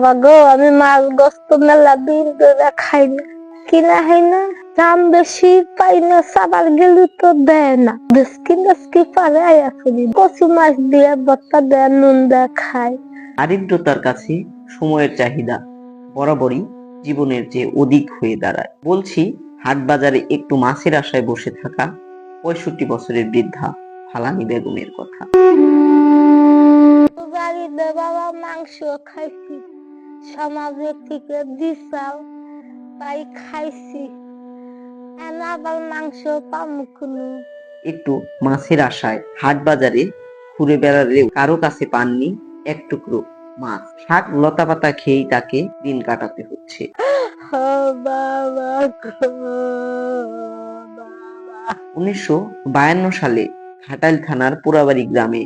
বাবা গো, আমি মাছ গোস্ত মেলা দিন ধরে খাই না, কিনা হয় না, দাম বেশি পাই না, সাবার গেলে তো দেয় না, দেশকি পারে আসলে কচু মাছ দিয়ে ভর্তা দেয়, নুন দেয় খায়। দারিদ্রতার কাছে সময়ের চাহিদা বরাবরই জীবনের চেয়ে অধিক হয়ে দাঁড়ায়। বলছি হাট বাজারে একটু মাছের আশায় বসে থাকা 65 বছরের বৃদ্ধা ফালানি বেগমের কথা। বাড়িতে বাবা মাংস খাইছি, সমাজের থেকে দিছাও তাই খাইছি, আবার মাংস পামু কোনো। একটু মাছের আশায় হাট বাজারে ঘুরে বেড়ালেও কারো কাছে পাননি এক টুকরো মাছ। শাক লতা পাতা খেয়েই তাকে দিন কাটাতে হচ্ছে। বাবা গো, বাবা। 1952 সালে ঘাটাইল থানার পোড়াবাড়ি গ্রামে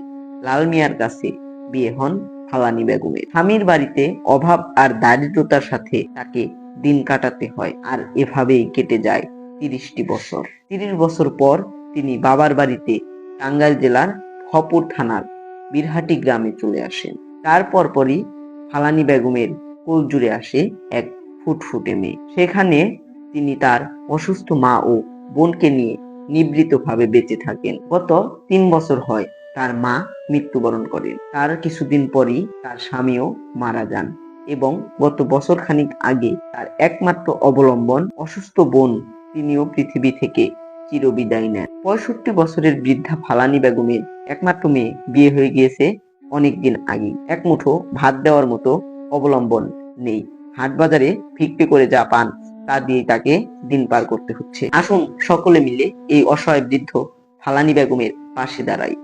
লাল মিয়ার কাছে বিয়ে হন ফালানি বেগমের। স্বামীর বাড়িতে অভাব আর দারিদ্রতার সাথে তাকে দিন কাটাতে হয়, আর এভাবেই কেটে যায় 30টি বছর। 30 বছর পর তিনি বাবার বাড়িতে টাঙ্গাইল জেলার খপুর থানার বীরহাটি গ্রামে চলে আসেন। তারপর পরই ফালানি বেগমের কোল জুড়ে আসে এক ফুটফুটে মেয়ে। সেখানে তিনি তার অসুস্থ মা ও বোনকে নিয়ে নিভৃতভাবে বেঁচে থাকেন। গত 3 বছর হয় তার মা মৃত্যুবরণ করেন। তার কিছুদিন পরই তার স্বামীও মারা যান এবং গত বছর খানিক আগে তার একমাত্র অবলম্বন অসুস্থ বোন তিনিও পৃথিবী থেকে চিরবিদায় নেন। 65 বছরের বৃদ্ধা ফালানি বেগমের একমাত্র মেয়ে বিয়ে হয়ে গিয়েছে অনেকদিন আগেই। এক মুঠো ভাত দেওয়ার মতো অবলম্বন নেই। হাট বাজারে ভিক্ষে করে যা পান তা দিয়ে তাকে দিন পার করতে হচ্ছে। আসুন সকলে মিলে এই অসহায় বৃদ্ধ ফালানি বেগমের পাশে দাঁড়াই।